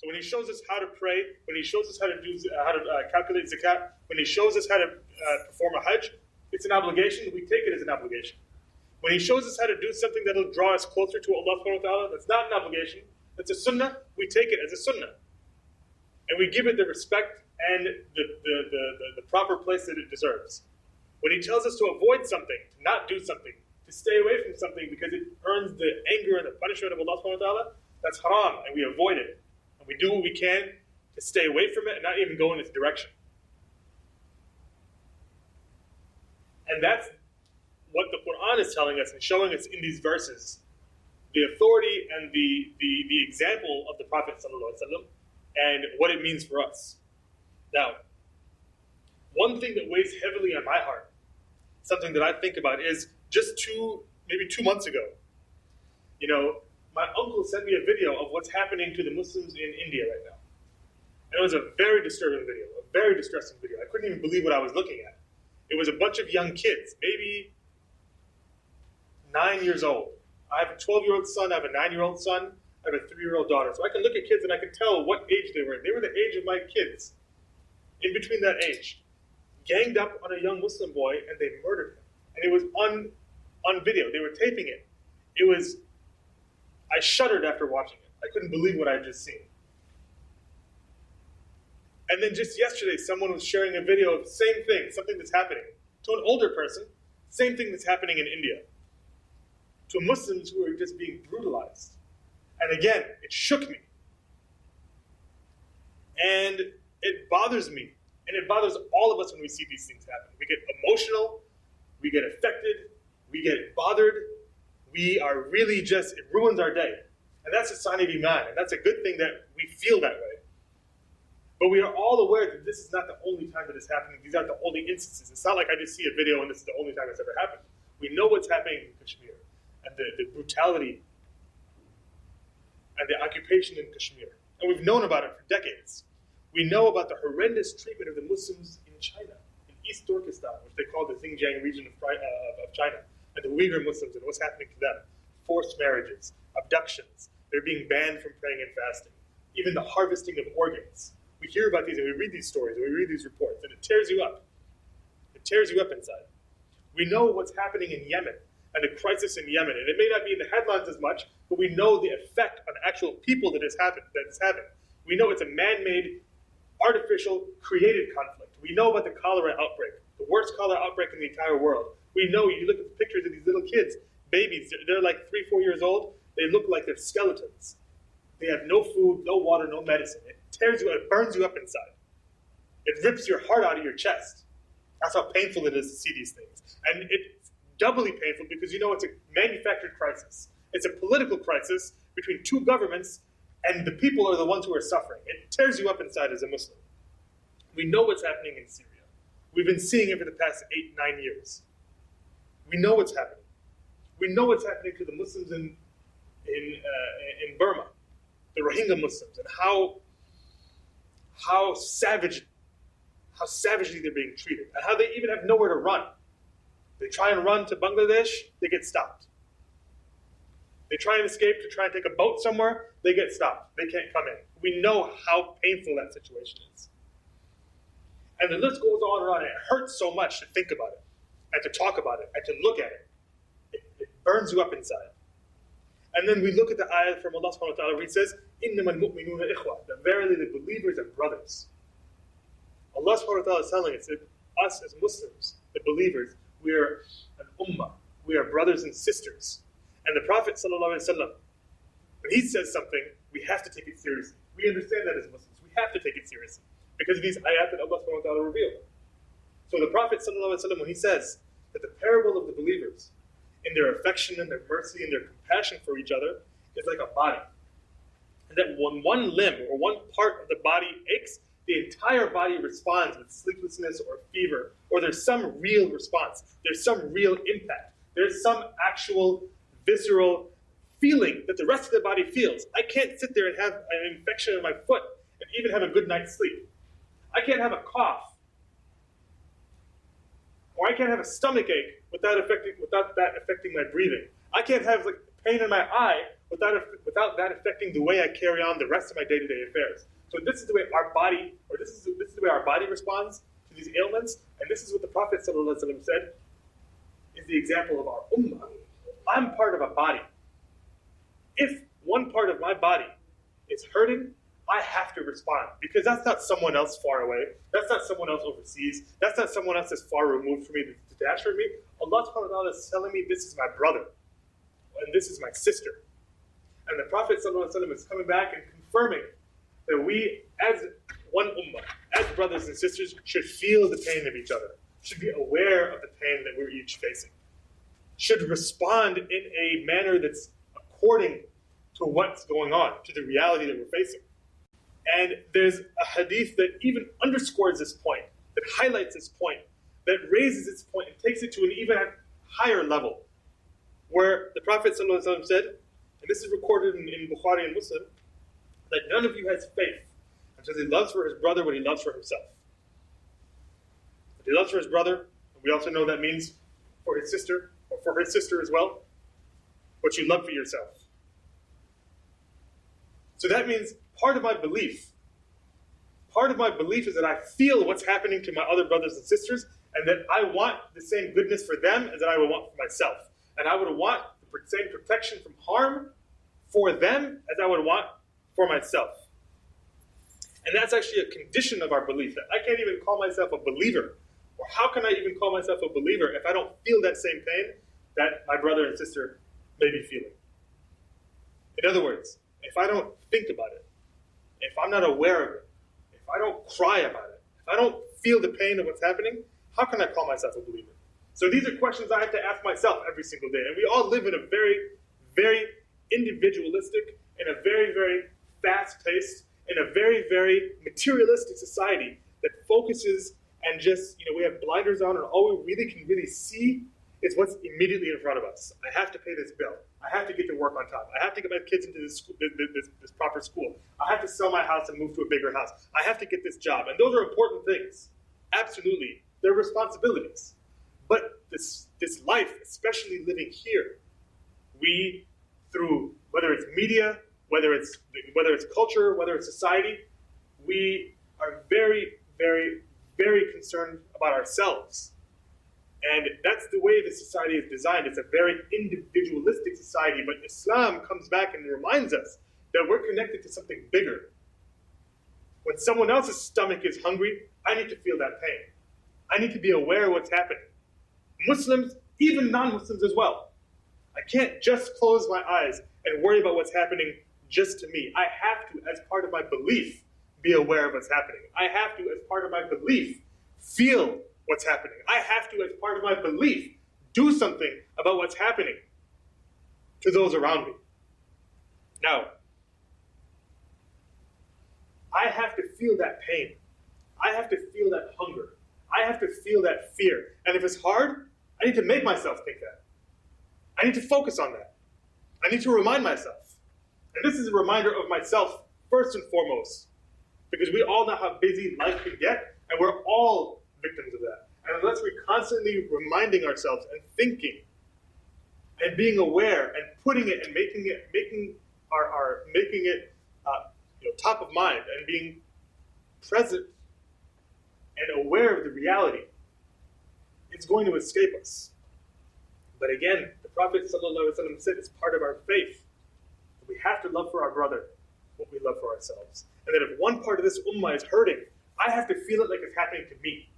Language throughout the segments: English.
So when he shows us how to pray, when he shows us how to calculate zakat, when he shows us how to perform a hajj, it's an obligation. We take it as an obligation. When he shows us how to do something that will draw us closer to Allah subhanahu wa ta'ala, that's not an obligation. That's a sunnah. We take it as a sunnah. And we give it the respect and the proper place that it deserves. When he tells us to avoid something, to not do something, to stay away from something because it earns the anger and the punishment of Allah subhanahu wa ta'ala, that's haram, and we avoid it. And we do what we can to stay away from it and not even go in its direction. And that's what the Quran is telling us and showing us in these verses, the authority and the example of the Prophet ﷺ and what it means for us. Now, one thing that weighs heavily on my heart, something that I think about, is just maybe 2 months ago, my uncle sent me a video of what's happening to the Muslims in India right now. And it was a very disturbing video, a very distressing video. I couldn't even believe what I was looking at. It was a bunch of young kids, maybe 9 years old. I have a 12-year-old son, I have a 9-year-old son, I have a 3-year-old daughter. So I can look at kids and I can tell what age they were. They were the age of my kids, in between that age. Ganged up on a young Muslim boy and they murdered him. And it was on video. They were taping it. I shuddered after watching it. I couldn't believe what I had just seen. And then just yesterday, someone was sharing a video of the same thing, something that's happening to an older person, same thing that's happening in India, to Muslims who are just being brutalized. And again, it shook me. And it bothers me. And it bothers all of us when we see these things happen. We get emotional, we get affected, we get bothered. We are really it ruins our day. And that's a sign of Iman. And that's a good thing that we feel that way. But we are all aware that this is not the only time that it's happening. These aren't the only instances. It's not like I just see a video and this is the only time it's ever happened. We know what's happening in Kashmir and the brutality and the occupation in Kashmir. And we've known about it for decades. We know about the horrendous treatment of the Muslims in China, in East Turkestan, which they call the Xinjiang region of China, and the Uyghur Muslims and what's happening to them. Forced marriages, abductions, they're being banned from praying and fasting. Even the harvesting of organs. We hear about these and we read these stories and we read these reports and it tears you up. It tears you up inside. We know what's happening in Yemen and the crisis in Yemen. And it may not be in the headlines as much, but we know the effect on actual people that it's having. We know it's a man-made, artificial, created conflict. We know about the cholera outbreak, the worst cholera outbreak in the entire world. We know, you look at the pictures of these little kids, babies, they're like 3-4 years old, they look like they're skeletons. They have no food, no water, no medicine. It tears you, it burns you up inside. It rips your heart out of your chest. That's how painful it is to see these things. And it's doubly painful because it's a manufactured crisis. It's a political crisis between two governments, and the people are the ones who are suffering. It tears you up inside as a Muslim. We know what's happening in Syria. We've been seeing it for the past 8-9 years. We know what's happening. We know what's happening to the Muslims in Burma, the Rohingya Muslims, and how savagely they're being treated, and how they even have nowhere to run. They try and run to Bangladesh, they get stopped. They try and escape to try and take a boat somewhere, they get stopped. They can't come in. We know how painful that situation is. And the list goes on and on. It hurts so much to think about it, and to talk about it, and to look at it. It burns you up inside. And then we look at the ayah from Allah subhanahu wa ta'ala where He says, إِنَّمَا الْمُؤْمِنُونَ إِخْوَةً, that verily the believers are brothers. Allah subhanahu wa ta'ala is telling us that us as Muslims, the believers, we are an ummah. We are brothers and sisters. And the Prophet sallallahu alaihi wasallam, when he says something, we have to take it seriously. We understand that as Muslims. We have to take it seriously because of these ayat that Allah subhanahu wa ta'ala revealed. So the Prophet sallallahu alaihi wasallam, when he says that the parable of the believers in their affection and their mercy and their compassion for each other is like a body. And that when one limb or one part of the body aches, the entire body responds with sleeplessness or fever, or there's some real response. There's some real impact. There's some actual visceral feeling that the rest of the body feels. I can't sit there and have an infection in my foot and even have a good night's sleep. I can't have a cough. Or I can't have a stomach ache without that affecting my breathing. I can't have pain in my eye without that affecting the way I carry on the rest of my day-to-day affairs. So this is the way our body, or this is the way our body responds to these ailments, and this is what the Prophet ﷺ said is the example of our ummah. I'm part of a body. If one part of my body is hurting, I have to respond, because that's not someone else far away. That's not someone else overseas. That's not someone else that's far removed from me, detached from me. Allah subhanahu wa ta'ala is telling me this is my brother, and this is my sister. And the Prophet ﷺ is coming back and confirming that we, as one ummah, as brothers and sisters, should feel the pain of each other, should be aware of the pain that we're each facing, should respond in a manner that's according to what's going on, to the reality that we're facing. And there's a hadith that even underscores this point, that highlights this point, that raises this point and takes it to an even higher level, where the Prophet ﷺ said, and this is recorded in Bukhari and Muslim, that none of you has faith until he loves for his brother what he loves for himself. If he loves for his brother, and we also know that means for his sister, or for his sister as well, what you love for yourself. So that means part of my belief is that I feel what's happening to my other brothers and sisters, and that I want the same goodness for them as that I would want for myself. And I would want the same protection from harm for them as I would want for myself. And that's actually a condition of our belief, that I can't even call myself a believer. Or how can I even call myself a believer if I don't feel that same pain that my brother and sister may be feeling? In other words, if I don't think about it, if I'm not aware of it, if I don't cry about it, if I don't feel the pain of what's happening, how can I call myself a believer? So these are questions I have to ask myself every single day. And we all live in a very, very individualistic, in a very, very fast-paced, in a very, very materialistic society that focuses and just, we have blinders on, and all we really can see is what's immediately in front of us. I have to pay this bill. I have to get to work on time. I have to get my kids into this proper school. I have to sell my house and move to a bigger house. I have to get this job. And those are important things. Absolutely. They're responsibilities. But this life, especially living here, we, through whether it's media, whether it's culture, whether it's society, we are very, very, very concerned about ourselves. And that's the way the society is designed. It's a very individualistic society, but Islam comes back and reminds us that we're connected to something bigger. When someone else's stomach is hungry, I need to feel that pain. I need to be aware of what's happening. Muslims, even non-Muslims as well. I can't just close my eyes and worry about what's happening just to me. I have to, as part of my belief, be aware of what's happening. I have to, as part of my belief, feel what's happening. I have to, as part of my belief, do something about what's happening to those around me. Now, I have to feel that pain. I have to feel that hunger. I have to feel that fear. And if it's hard, I need to make myself think that. I need to focus on that. I need to remind myself. And this is a reminder of myself first and foremost, because we all know how busy life can get, and we're all victims of that. And unless we're constantly reminding ourselves and thinking and being aware and putting it and making it top of mind and being present and aware of the reality, it's going to escape us. But again, the Prophet ﷺ said it's part of our faith. We have to love for our brother what we love for ourselves. And that if one part of this ummah is hurting, I have to feel it like it's happening to me.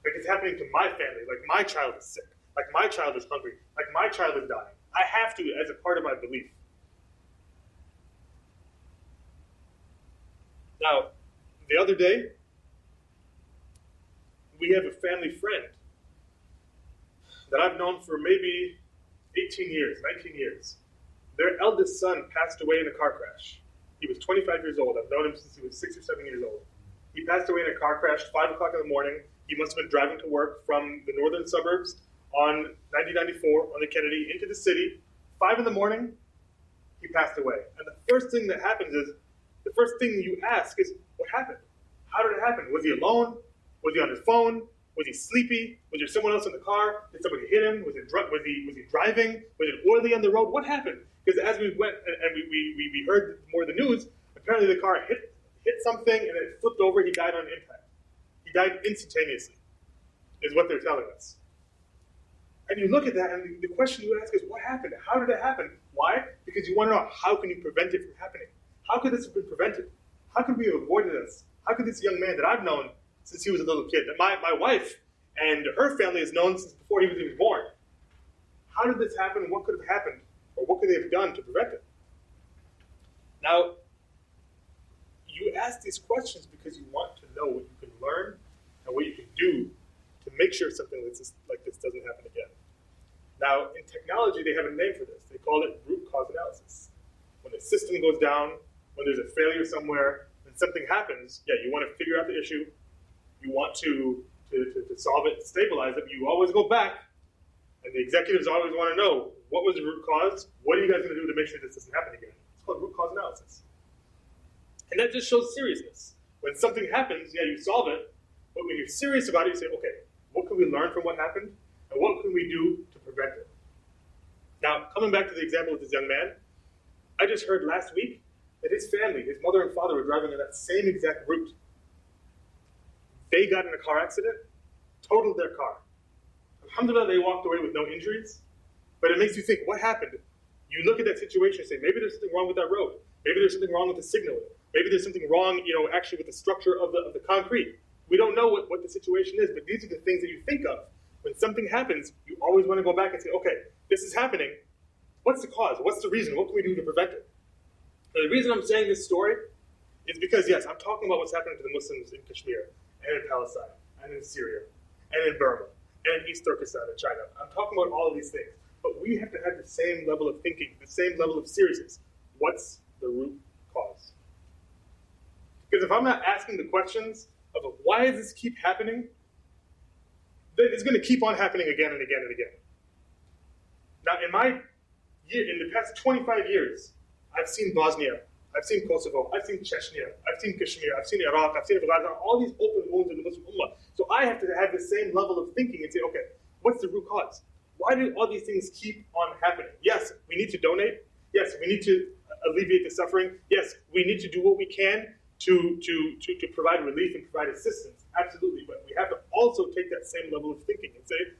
Like it's happening to my family, like my child is sick, like my child is hungry, like my child is dying. I have to as a part of my belief. Now, the other day, we have a family friend that I've known for maybe 18 years, 19 years. Their eldest son passed away in a car crash. He was 25 years old. I've known him since he was 6 or 7 years old. He passed away in a car crash, 5 o'clock in the morning. He must have been driving to work from the northern suburbs on 9094 on the Kennedy into the city. 5 in the morning, he passed away. And the first thing that happens is, the first thing you ask is, what happened? How did it happen? Was he alone? Was he on his phone? Was he sleepy? Was there someone else in the car? Did somebody hit him? Was he driving? Was it oily on the road? What happened? Because as we went and we heard more of the news, apparently the car hit something and it flipped over. He died on impact. He died instantaneously, is what they're telling us. And you look at that, and the question you ask is, what happened? How did it happen? Why? Because you want to know, how can you prevent it from happening? How could this have been prevented? How could we have avoided this? How could this young man that I've known since he was a little kid, that my wife and her family has known since before he was even born, how did this happen? What could have happened? Or what could they have done to prevent it? Now, you ask these questions because you want to know what you can learn and what you can do to make sure something like this doesn't happen again. Now, in technology, they have a name for this. They call it root cause analysis. When a system goes down, when there's a failure somewhere, when something happens, you want to figure out the issue. You want to solve it, stabilize it. But you always go back, and the executives always want to know, what was the root cause? What are you guys going to do to make sure this doesn't happen again? It's called root cause analysis. And that just shows seriousness. When something happens, you solve it. But when you're serious about it, you say, okay, what can we learn from what happened? And what can we do to prevent it? Now, coming back to the example of this young man, I just heard last week that his family, his mother and father, were driving on that same exact route. They got in a car accident, totaled their car. Alhamdulillah, they walked away with no injuries. But it makes you think, what happened? You look at that situation and say, maybe there's something wrong with that road. Maybe there's something wrong with the signal. Maybe there's something wrong, actually with the structure of the concrete. We don't know what the situation is, but these are the things that you think of. When something happens, you always want to go back and say, okay, this is happening. What's the cause? What's the reason? What can we do to prevent it? And the reason I'm saying this story is because, yes, I'm talking about what's happening to the Muslims in Kashmir, and in Palestine, and in Syria, and in Burma, and in East Turkestan and China. I'm talking about all of these things. But we have to have the same level of thinking, the same level of seriousness. What's the root cause? Because if I'm not asking the questions of why does this keep happening, then it's going to keep on happening again and again and again. Now, in the past 25 years, I've seen Bosnia, I've seen Kosovo, I've seen Chechnya, I've seen Kashmir, I've seen Iraq, I've seen Afghanistan, all these open wounds in the Muslim Ummah. So I have to have the same level of thinking and say, okay, what's the root cause? Why do all these things keep on happening? Yes, we need to donate. Yes, we need to alleviate the suffering. Yes, we need to do what we can to provide relief and provide assistance. Absolutely. But we have to also take that same level of thinking and say,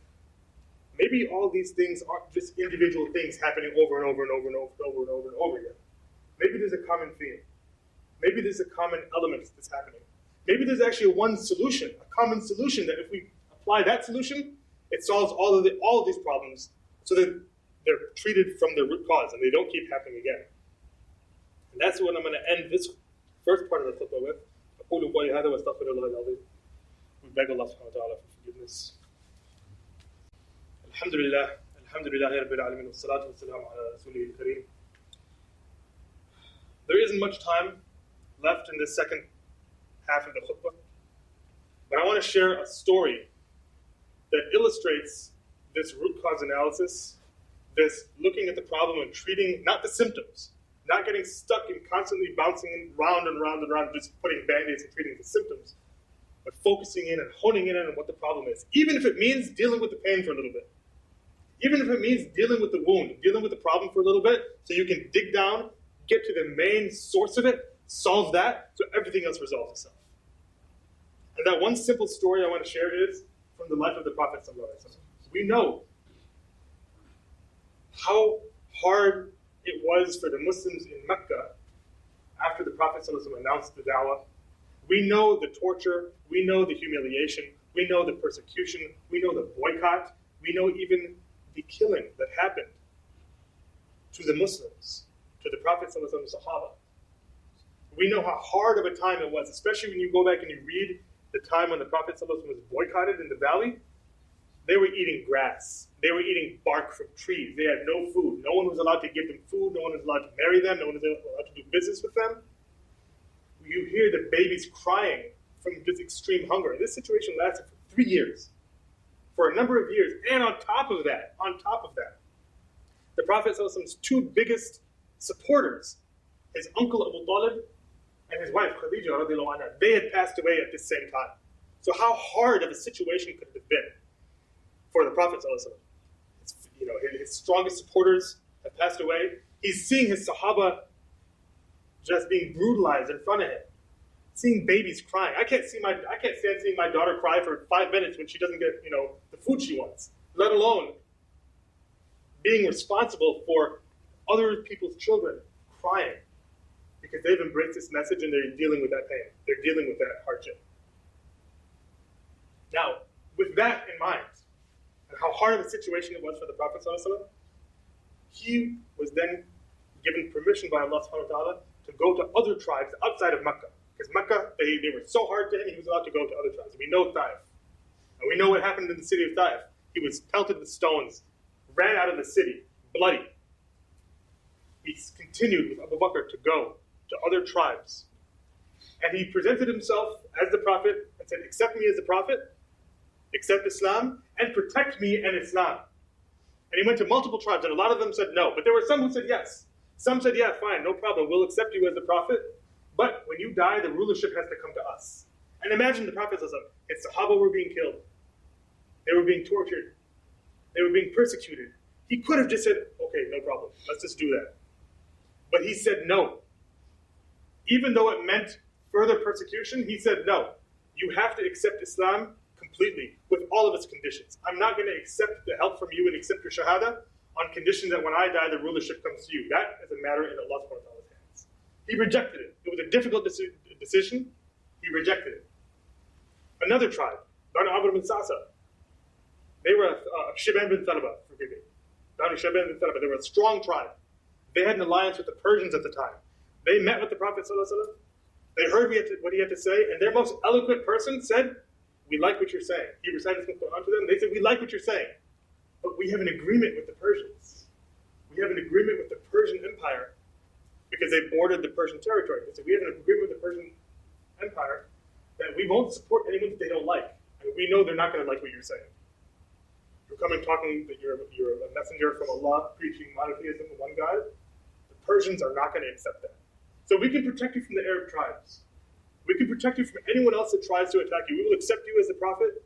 maybe all these things aren't just individual things happening over and over and over and over and over and over and over again. Maybe there's a common theme. Maybe there's a common element that's happening. Maybe there's actually one solution, a common solution that if we apply that solution, it solves all of these problems so that they're treated from the root cause and they don't keep happening again. And that's what I'm going to end this first part of the khutbah with. أقول قولي هذا وأستغفر الله العظيم. We beg Allah subhanahu wa ta'ala for forgiveness. Alhamdulillah, alhamdulillah rabbil alamin, wassalatu wassalamu ala rasulih al-kareem. There isn't much time left in this second half of the khutbah, but I want to share a story that illustrates this root cause analysis, this looking at the problem and treating, not the symptoms, not getting stuck in constantly bouncing round and round and round, just putting band-aids and treating the symptoms, but focusing in and honing in on what the problem is, even if it means dealing with the pain for a little bit. Even if it means dealing with the wound, dealing with the problem for a little bit, so you can dig down, get to the main source of it, solve that, so everything else resolves itself. And that one simple story I want to share is from the life of the Prophet ﷺ. We know how hard it was for the Muslims in Mecca after the Prophet ﷺ announced the da'wah. We know the torture, we know the humiliation, we know the persecution, we know the boycott, we know even the killing that happened to the Muslims, to the Prophet ﷺ Sahaba. We know how hard of a time it was, especially when you go back and you read the time when the Prophet ﷺ was boycotted in the valley. They were eating grass. They were eating bark from trees. They had no food. No one was allowed to give them food. No one was allowed to marry them. No one was allowed to do business with them. You hear the babies crying from just extreme hunger. This situation lasted for 3 years, for a number of years. And on top of that, the Prophet ﷺ's two biggest supporters, his uncle Abu Talib and his wife Khadija radiallahu anha, they had passed away at the same time. So how hard of a situation could it have been for the Prophet ﷺ? His strongest supporters have passed away. He's seeing his Sahaba just being brutalized in front of him. Seeing babies crying. I can't stand seeing my daughter cry for 5 minutes when she doesn't get, the food she wants, let alone being responsible for other people's children crying because they've embraced this message and they're dealing with that pain. They're dealing with that hardship. Now, with that in mind, and how hard of a situation it was for the Prophet ﷺ, he was then given permission by Allah subhanahu wa ta'ala to go to other tribes outside of Mecca. Because Mecca, they were so hard to him, he was allowed to go to other tribes. We know Taif. And we know what happened in the city of Taif. He was pelted with stones, ran out of the city, bloody. He continued with Abu Bakr to go to other tribes. And he presented himself as the Prophet and said, accept me as the Prophet, accept Islam, and protect me and Islam. And he went to multiple tribes, and a lot of them said no. But there were some who said yes. Some said, yeah, fine, no problem, we'll accept you as the Prophet. But when you die, the rulership has to come to us. And imagine the Prophet, his Sahaba were being killed. They were being tortured. They were being persecuted. He could have just said, okay, no problem, let's just do that. But he said no. Even though it meant further persecution, he said no. You have to accept Islam completely, with all of its conditions. I'm not going to accept the help from you and accept your shahada on condition that when I die, the rulership comes to you. That is a matter in Allah subhanahu wa ta'ala's hands. He rejected it. It was a difficult decision. He rejected it. Another tribe, Banu Amr bin Sa'sa. They were Shiban bin Thalaba, forgive me. Banu Shiban bin Thalaba. They were a strong tribe. They had an alliance with the Persians at the time. They met with the Prophet ﷺ. They heard what he had to say, and their most eloquent person said, we like what you're saying. He recited the Quran to them. They said, we like what you're saying, but we have an agreement with the Persians. We have an agreement with the Persian Empire because they bordered the Persian territory. They said, we have an agreement with the Persian Empire that we won't support anyone that they don't like. And we know they're not going to like what you're saying. You're coming talking that you're a messenger from Allah preaching monotheism to one God. The Persians are not going to accept that. So we can protect you from the Arab tribes. We can protect you from anyone else that tries to attack you. We will accept you as the Prophet.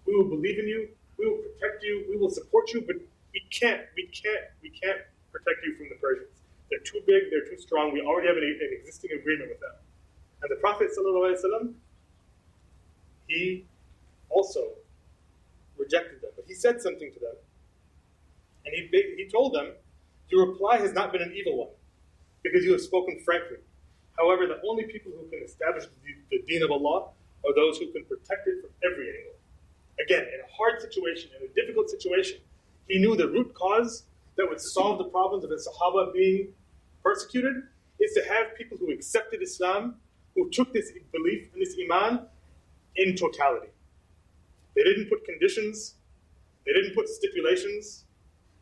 We will believe in you. We will protect you. We will support you. But we can't protect you from the Persians. They're too big. They're too strong. We already have an existing agreement with them. And the Prophet ﷺ, he also rejected them. But he said something to them. And he told them, your reply has not been an evil one, because you have spoken frankly. However, the only people who can establish the deen of Allah are those who can protect it from every angle. Again, in a hard situation, in a difficult situation, he knew the root cause that would solve the problems of his Sahaba being persecuted is to have people who accepted Islam, who took this belief and this Iman in totality. They didn't put conditions. They didn't put stipulations.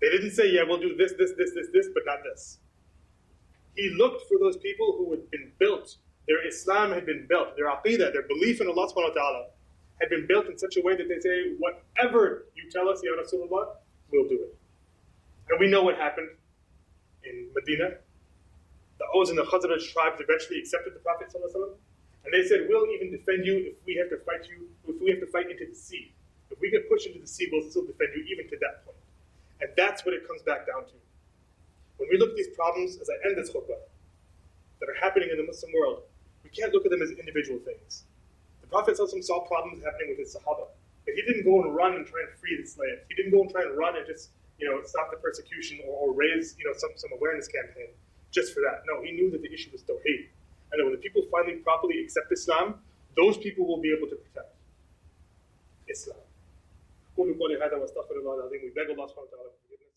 They didn't say, yeah, we'll do this, but not this. He looked for those people who had been built, their Islam had been built, their aqidah, their belief in Allah subhanahu wa ta'ala had been built in such a way that they say, whatever you tell us, Ya Rasulullah, we'll do it. And we know what happened in Medina. The Aus and the Khazraj tribes eventually accepted the Prophet ﷺ, and they said, we'll even defend you if we have to fight into the sea. If we get pushed into the sea, we'll still defend you even to that point. And that's what it comes back down to. When we look at these problems, as I end this khutbah, that are happening in the Muslim world, we can't look at them as individual things. The Prophet ﷺ saw problems happening with his Sahaba, but he didn't go and run and try and free the slaves. He didn't go and try and run and just stop the persecution or raise some awareness campaign just for that. No, he knew that the issue was Tawheed, and that when the people finally properly accept Islam, those people will be able to protect Islam. We beg Allah subhanahu wa ta'ala for forgiveness.